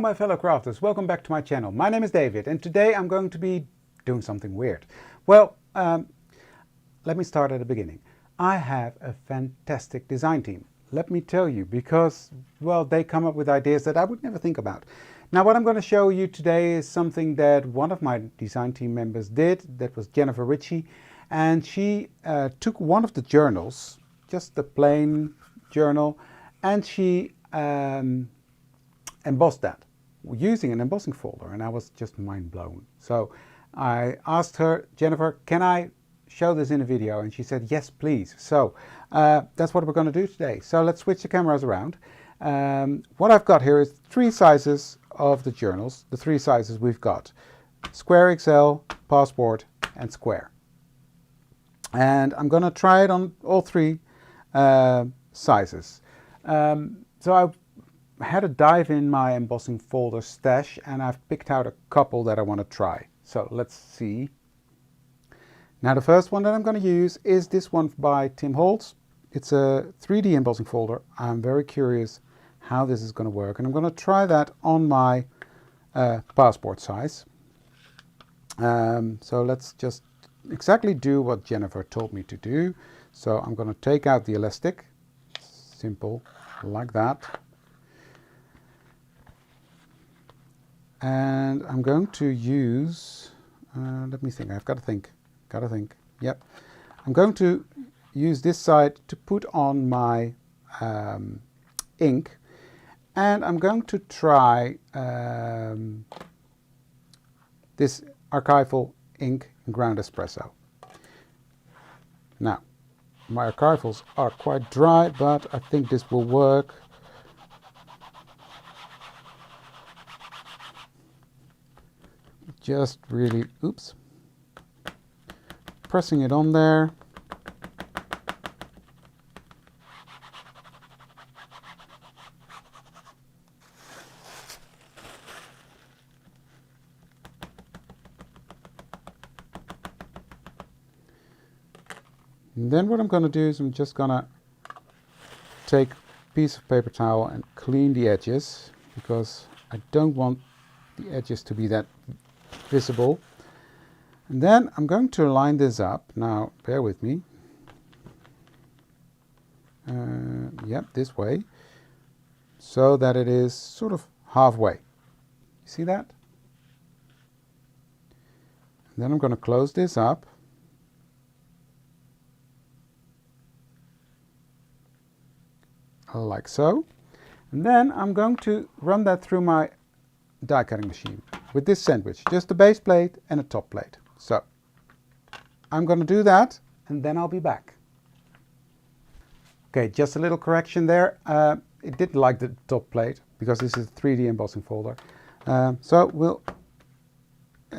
my fellow crafters, welcome back to my channel. My name is David and today I'm going to be doing something weird. Well, let me start at the beginning. I have a fantastic design team. Let me tell you, because, well, they come up with ideas that I would never think about. Now what I'm going to show you today is something that one of my design team members did. That was Jennifer Richie, and she took one of the journals, just the plain journal, and she embossed that using an embossing folder, and I was just mind blown. So I asked her, Jennifer, can I show this in a video? And she said, yes, please. So that's what we're going to do today. So let's switch the cameras around. What I've got here is 3 sizes of the journals. The 3 sizes we've got: square, XL, passport, and square. And I'm going to try it on all 3 sizes. So I had a dive in my embossing folder stash, and I've picked out a couple that I want to try. So let's see. Now the first one that I'm going to use is this one by Tim Holtz. It's a 3D embossing folder. I'm very curious how this is going to work, and I'm going to try that on my passport size. So let's just exactly do what Jennifer told me to do. So I'm going to take out the elastic, simple like that. And I'm going to use, let me think, I've got to think, yep. I'm going to use this side to put on my ink, and I'm going to try this archival ink in ground espresso. Now, my archivals are quite dry, but I think this will work. Just really, oops, pressing it on there. And then what I'm going to do is I'm just going to take a piece of paper towel and clean the edges, because I don't want the edges to be that visible. And then I'm going to line this up. Now bear with me. Yep, this way, so that it is sort of halfway. You see that? And then I'm going to close this up. Like so. And then I'm going to run that through my die cutting machine with this sandwich, just a base plate and a top plate. So I'm going to do that, and then I'll be back. Okay, just a little correction there. It didn't like the top plate because this is a 3D embossing folder. So we'll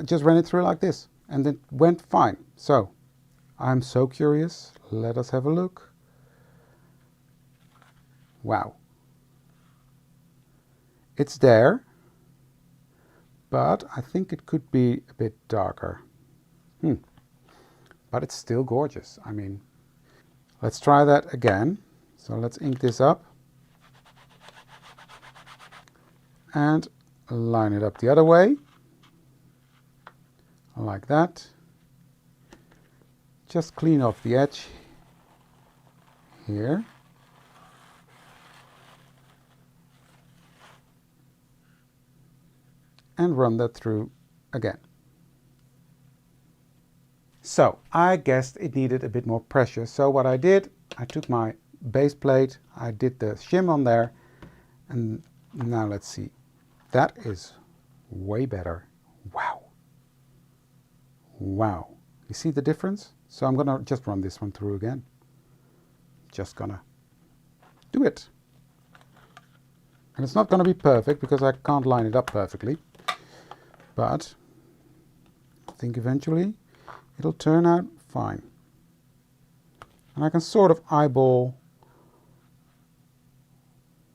just run it through like this, and it went fine. So I'm so curious. Let us have a look. Wow. It's there, but I think it could be a bit darker. But it's still gorgeous. I mean, let's try that again. So let's ink this up and line it up the other way, like that. Just clean off the edge here. And run that through again. So I guessed it needed a bit more pressure. So what I did, I took my base plate, I did the shim on there, and now let's see. That is way better. Wow. Wow. You see the difference? So I'm gonna just run this one through again. Just gonna do it. And it's not gonna be perfect because I can't line it up perfectly. But I think eventually it'll turn out fine. And I can sort of eyeball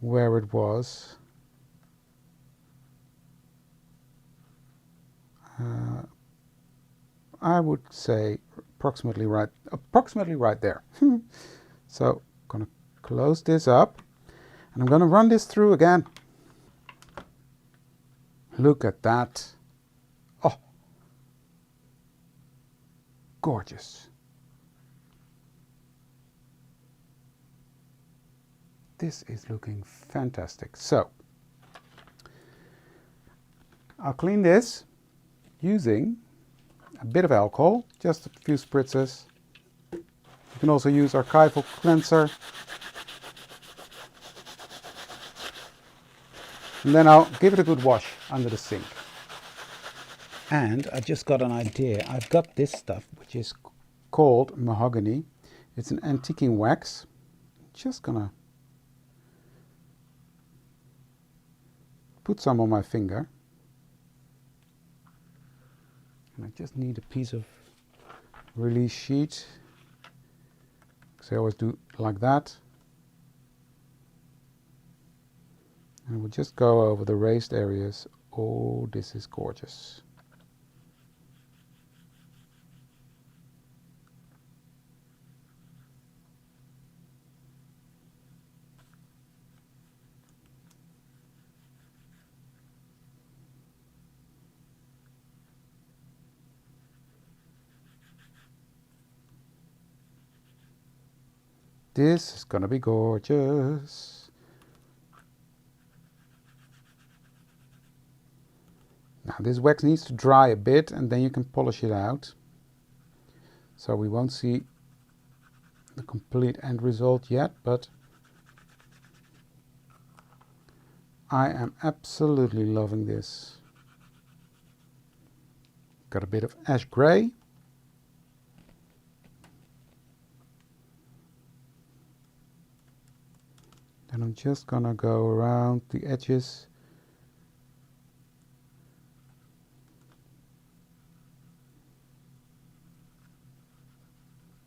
where it was. I would say approximately right there. So I'm going to close this up, and I'm going to run this through again. Look at that. Oh, gorgeous. This is looking fantastic. So, I'll clean this using a bit of alcohol, just a few spritzes. You can also use archival cleanser. And then I'll give it a good wash under the sink. And I just got an idea. I've got this stuff, which is called mahogany. It's an antiquing wax. Just gonna put some on my finger. And I just need a piece of release sheet. Because I always do like that. And we'll just go over the raised areas. Oh, this is gorgeous. This is gonna be gorgeous. Now this wax needs to dry a bit and then you can polish it out. So we won't see the complete end result yet, but I am absolutely loving this. Got a bit of ash gray. Then I'm just gonna go around the edges.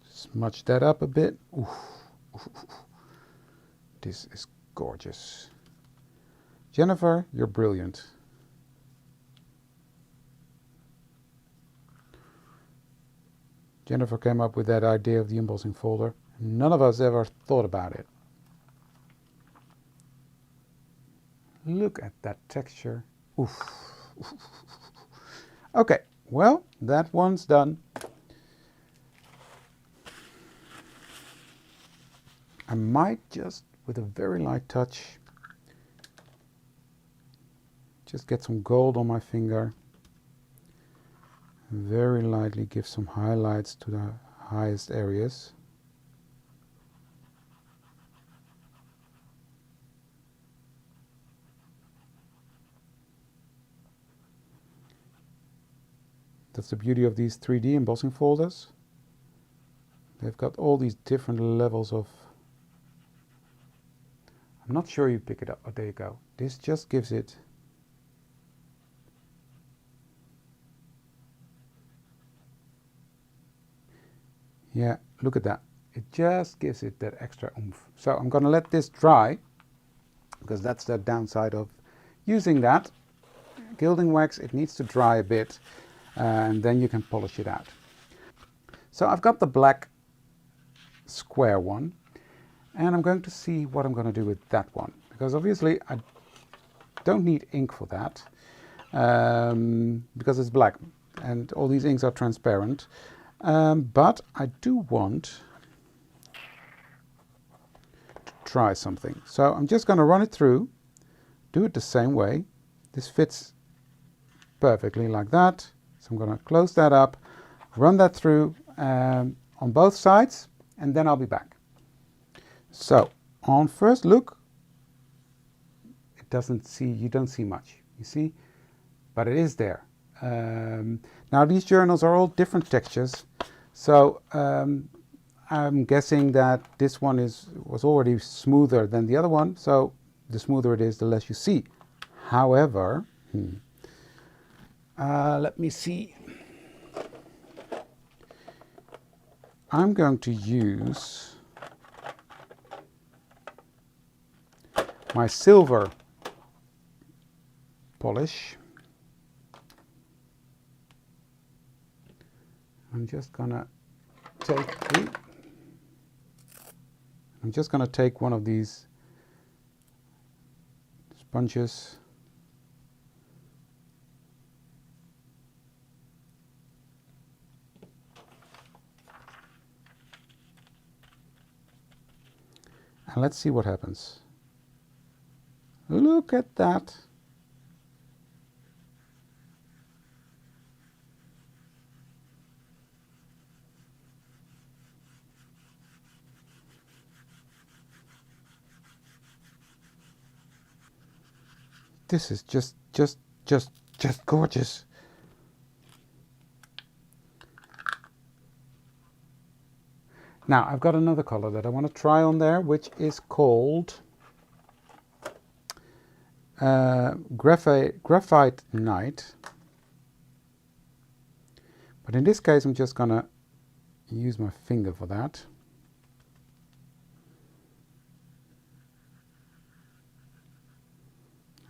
Smudge that up a bit. Oof. This is gorgeous. Jennifer, you're brilliant. Jennifer came up with that idea of the embossing folder. None of us ever thought about it. Look at that texture. Oof. Okay, well, that one's done. I might just, with a very light touch, just get some gold on my finger. Very lightly give some highlights to the highest areas. That's the beauty of these 3D embossing folders. They've got all these different levels of... I'm not sure you pick it up. Oh, there you go. This just gives it... Yeah, look at that. It just gives it that extra oomph. So I'm going to let this dry, because that's the downside of using that. Gilding wax, it needs to dry a bit, and then you can polish it out. So I've got the black square one, and I'm going to see what I'm going to do with that one, because obviously I don't need ink for that, because it's black and all these inks are transparent, but I do want to try something. So I'm just going to run it through, do it the same way. This fits perfectly like that. So I'm going to close that up, run that through on both sides, and then I'll be back. So on first look, it doesn't see, you don't see much, you see, but it is there. Now these journals are all different textures, so I'm guessing that this one was already smoother than the other one, so the smoother it is, the less you see. However, let me see. I'm going to use my silver polish. I'm just gonna take one of these sponges And let's see what happens. Look at that. This is just gorgeous. Now I've got another color that I want to try on there, which is called Graphite Night. But in this case I'm just gonna use my finger for that.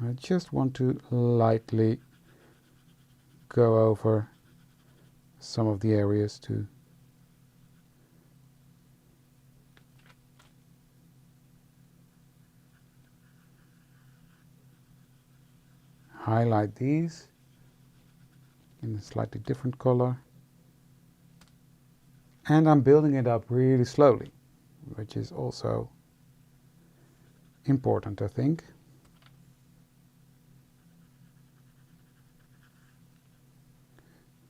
I just want to lightly go over some of the areas to highlight these in a slightly different color. And I'm building it up really slowly, which is also important, I think.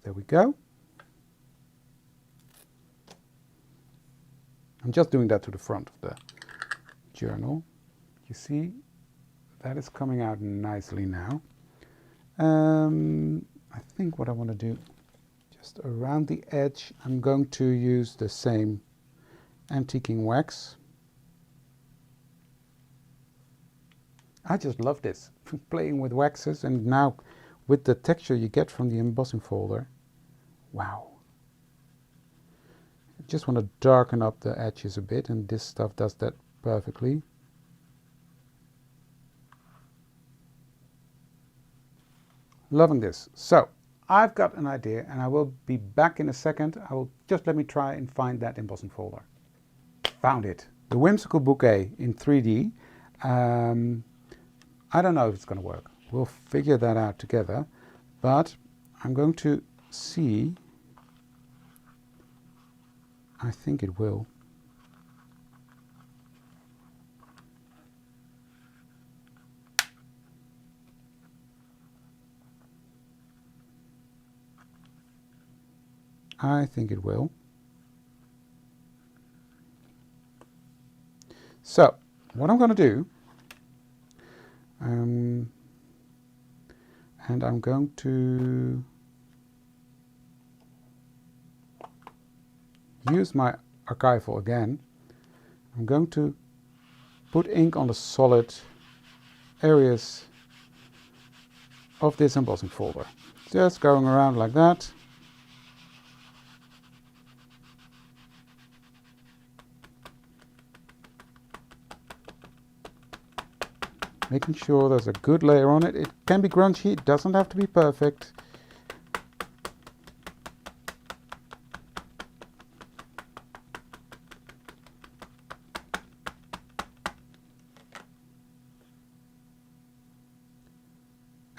There we go. I'm just doing that to the front of the journal. You see, that is coming out nicely now. I think what I want to do, just around the edge, I'm going to use the same antiquing wax. I just love this, playing with waxes, and now with the texture you get from the embossing folder. Wow. I just want to darken up the edges a bit, and this stuff does that perfectly. Loving this. So I've got an idea, and I will be back in a second. I will just let me try and find that embossing folder. Found it. The Whimsical Bouquet in 3D. I don't know if it's going to work. We'll figure that out together. But I'm going to see. I think it will. I think it will. So, what I'm going to do, and I'm going to use my archival again. I'm going to put ink on the solid areas of this embossing folder. Just going around like that. Making sure there's a good layer on it. It can be grungy, it doesn't have to be perfect.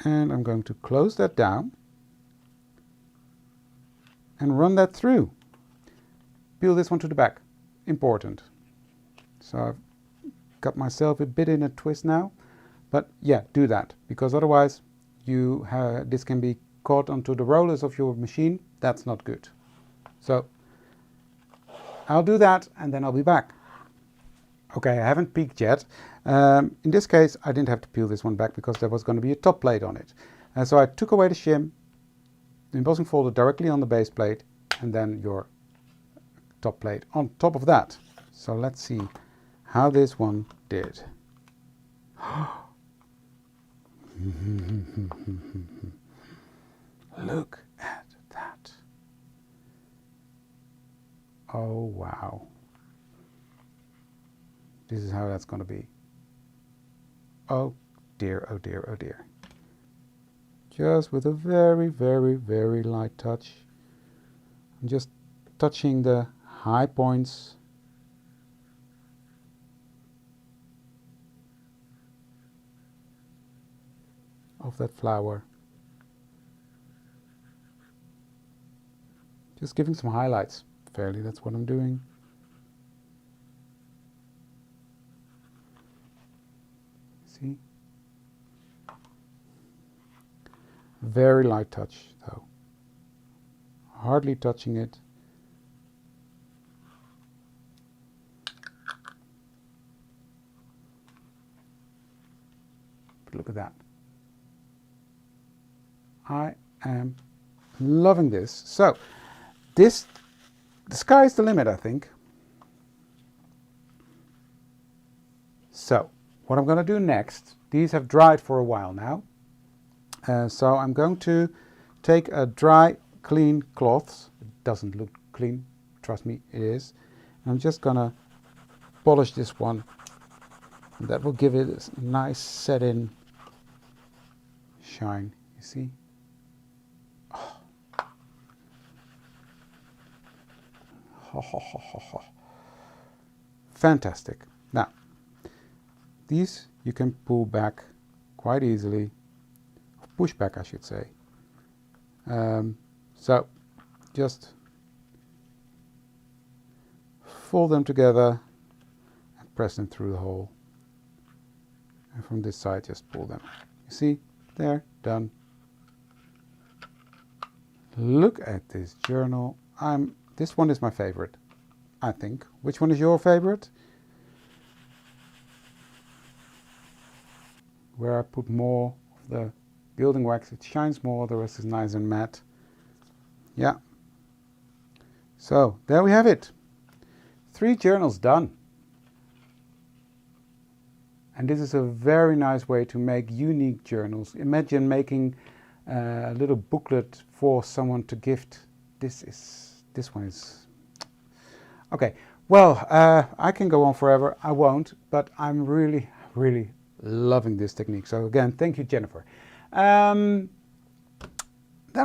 And I'm going to close that down and run that through. Peel this one to the back. Important. So I've got myself a bit in a twist now. But yeah, do that, because otherwise this can be caught onto the rollers of your machine. That's not good. So I'll do that and then I'll be back. Okay, I haven't peeked yet. In this case, I didn't have to peel this one back because there was going to be a top plate on it. So I took away the shim, the embossing folder directly on the base plate, and then your top plate on top of that. So let's see how this one did. Look at that. Oh wow. This is how that's going to be. Oh dear, oh dear, oh dear. Just with a very, very, very light touch. I'm just touching the high points. Of that flower. Just giving some highlights. Fairly, that's what I'm doing. Very light touch though. Hardly touching it. But look at that. I am loving this. So the sky is the limit, I think. So what I'm going to do next, these have dried for a while now. So I'm going to take a dry, clean cloth. It doesn't look clean, trust me, it is. And I'm just going to polish this one. And that will give it a nice set-in shine, you see? Oh. Ho, ho, ho, ho, ho. Fantastic. Now, these you can pull back quite easily. Push back, I should say. So just fold them together and press them through the hole. And from this side, just pull them. You see, there, done. Look at this journal. This one is my favorite, I think. Which one is your favorite? Where I put more of the gilding wax, it shines more, the rest is nice and matte. Yeah. So, there we have it. 3 journals done. And this is a very nice way to make unique journals. Imagine making a little booklet for someone to gift. This one is... Okay, well, I can go on forever. I won't, but I'm really, really loving this technique. So again, thank you, Jennifer. That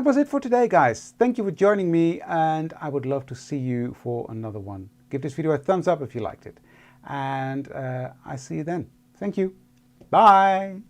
was it for today, guys. Thank you for joining me, and I would love to see you for another one. Give this video a thumbs up if you liked it, and I see you then. Thank you. Bye.